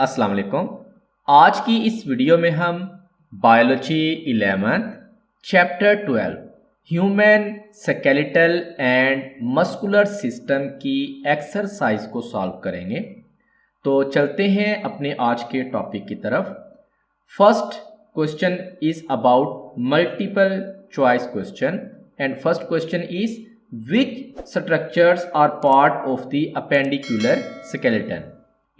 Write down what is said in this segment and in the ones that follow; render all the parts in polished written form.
अस्सलाम वालेकुम। आज की इस वीडियो में हम biology 11 chapter 12 human skeletal and muscular system की एक्सरसाइज को सॉल्व करेंगे। तो चलते हैं अपने आज के टॉपिक की तरफ। First question is about multiple choice question and first question is which structures are part of the appendicular skeleton?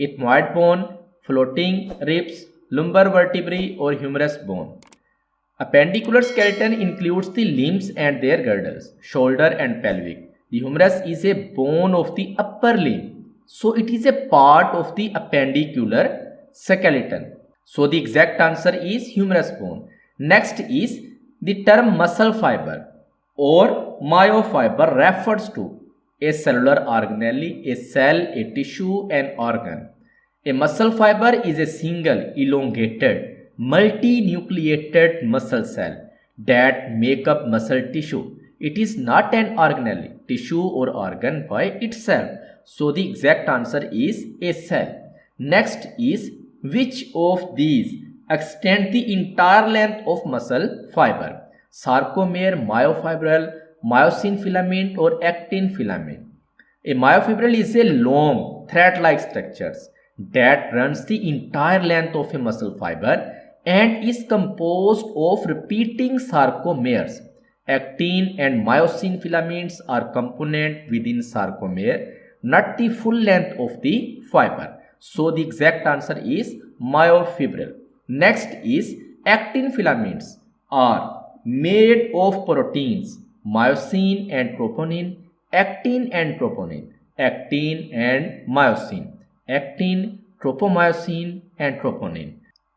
Ethmoid bone, floating ribs, lumbar vertebrae or humerus bone. Appendicular skeleton includes the limbs and their girdles, shoulder and pelvic. The humerus is a bone of the upper limb, so it is a part of the appendicular skeleton. So the exact answer is humerus bone. Next is the term muscle fiber or myofiber refers to a cellular organelle, a cell, a tissue, an organ. A muscle fiber is a single, elongated, multinucleated muscle cell that make up muscle tissue. It is not an organelle, tissue or organ by itself. So the exact answer is a cell. Next is which of these extend the entire length of muscle fiber? Sarcomere, myofibril, myosin filament or actin filament. A myofibril is a long thread-like structure that runs the entire length of a muscle fiber and is composed of repeating sarcomeres. Actin and myosin filaments are component within sarcomere, not the full length of the fiber. So the exact answer is myofibril. Next is actin filaments are made of proteins, myosin and troponin, actin and troponin, actin and myosin, actin, tropomyosin and troponin.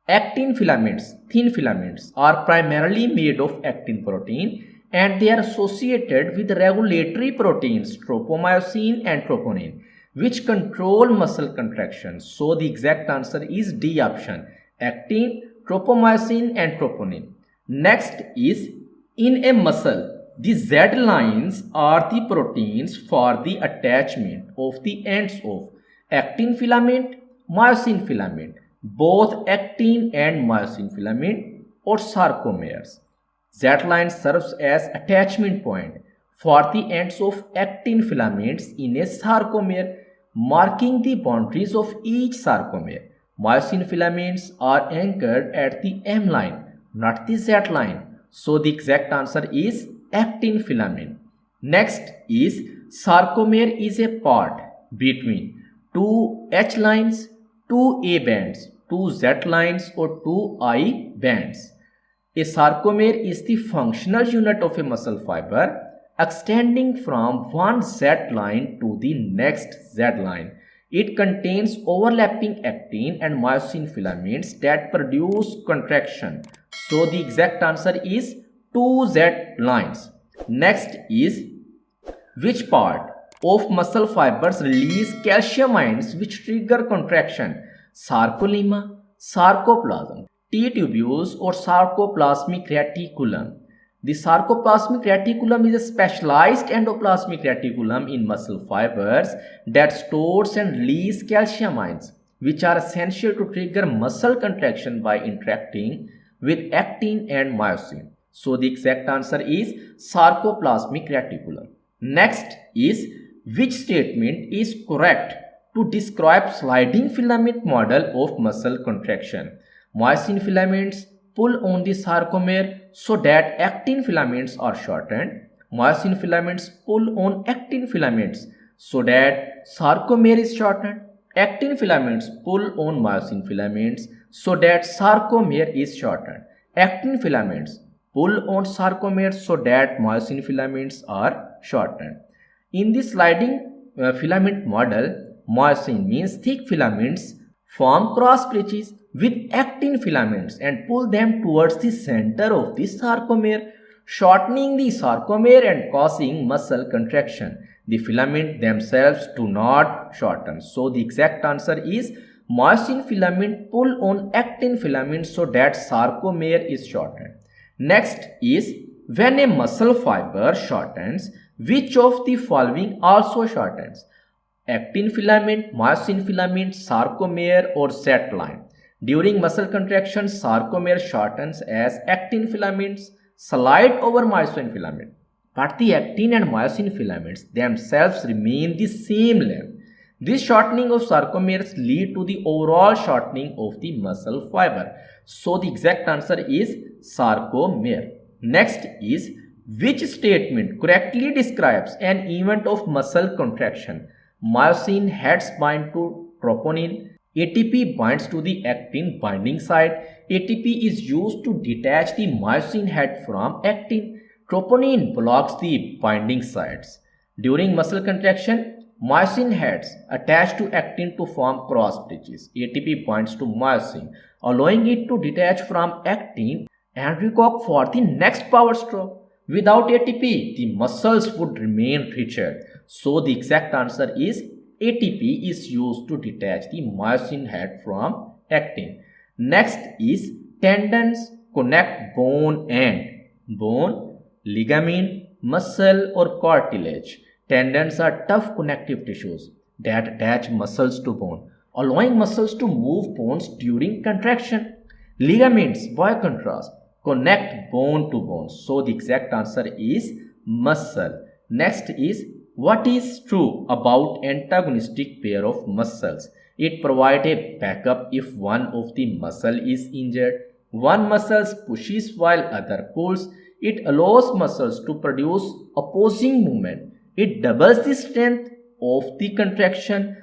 Actin filaments, thin filaments, are primarily made of actin protein and they are associated with regulatory proteins, tropomyosin and troponin, which control muscle contraction. So the exact answer is D option, actin, tropomyosin and troponin. Next is in a muscle, the Z lines are the proteins for the attachment of the ends of actin filament, myosin filament, both actin and myosin filament or sarcomeres. Z line serves as attachment point for the ends of actin filaments in a sarcomere, marking the boundaries of each sarcomere. Myosin filaments are anchored at the M line, not the Z line. So the exact answer is actin filament. Next is sarcomere is a part between two H lines, two A bands, two Z lines or two I bands. A sarcomere is the functional unit of a muscle fiber extending from one Z line to the next Z line. It contains overlapping actin and myosin filaments that produce contraction. So the exact answer is 2 Z lines. Next is which part of muscle fibers release calcium ions which trigger contraction? Sarcolemma, sarcoplasm, T-tubules or sarcoplasmic reticulum. The sarcoplasmic reticulum is a specialized endoplasmic reticulum in muscle fibers that stores and releases calcium ions, which are essential to trigger muscle contraction by interacting with actin and myosin. So the exact answer is sarcoplasmic reticulum. Next is which statement is correct to describe sliding filament model of muscle contraction? Myosin filaments pull on the sarcomere so that actin filaments are shortened. Myosin filaments pull on actin filaments so that sarcomere is shortened. Actin filaments pull on myosin filaments so that sarcomere is shortened. Actin filaments pull on sarcomere so that myosin filaments are shortened. In the sliding filament model, myosin means thick filaments form cross bridges with actin filaments and pull them towards the center of the sarcomere, shortening the sarcomere and causing muscle contraction. The filament themselves do not shorten. So the exact answer is myosin filament pull on actin filaments so that sarcomere is shortened. Next is when a muscle fiber shortens, which of the following also shortens? actin filament, myosin filament, sarcomere or set line. During muscle contraction, sarcomere shortens as actin filaments slide over myosin filament, but the actin and myosin filaments themselves remain the same length. This shortening of sarcomeres lead to the overall shortening of the muscle fiber. So the exact answer is sarcomere. Next is, which statement correctly describes an event of muscle contraction? Myosin heads bind to troponin. ATP binds to the actin binding site. ATP is used to detach the myosin head from actin. Troponin blocks the binding sites. During muscle contraction, myosin heads attach to actin to form cross bridges. ATP binds to myosin, allowing it to detach from actin and recock for the next power stroke. Without ATP, the muscles would remain rigid. So the exact answer is ATP is used to detach the myosin head from actin. Next is, tendons connect bone and bone, ligament, muscle or cartilage. Tendons are tough connective tissues that attach muscles to bone, allowing muscles to move bones during contraction. Ligaments, by contrast, connect bone to bone. So the exact answer is muscle. Next is, what is true about antagonistic pair of muscles? It provides a backup if one of the muscle is injured. One muscle pushes while other pulls. It allows muscles to produce opposing movement. It doubles the strength of the contraction.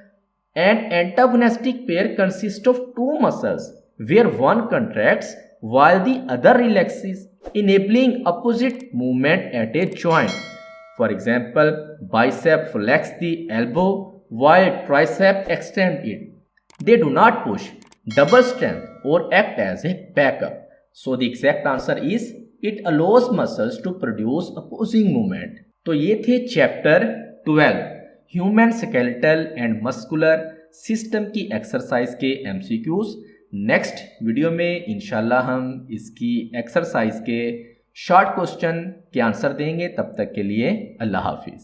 An antagonistic pair consists of two muscles where one contracts while the other relaxes, enabling opposite movement at a joint. For example, bicep flex the elbow while tricep extend it. They do not push, double strength or act as a backup. So the exact answer is, it allows muscles to produce opposing movement. तो ये थे chapter 12 human skeletal and muscular system की exercise के MCQs। Next video में इंशाल्लाह हम इसकी exercise के शॉर्ट क्वेश्चन के आंसर देंगे। तब तक के लिए अल्लाह हाफिज़।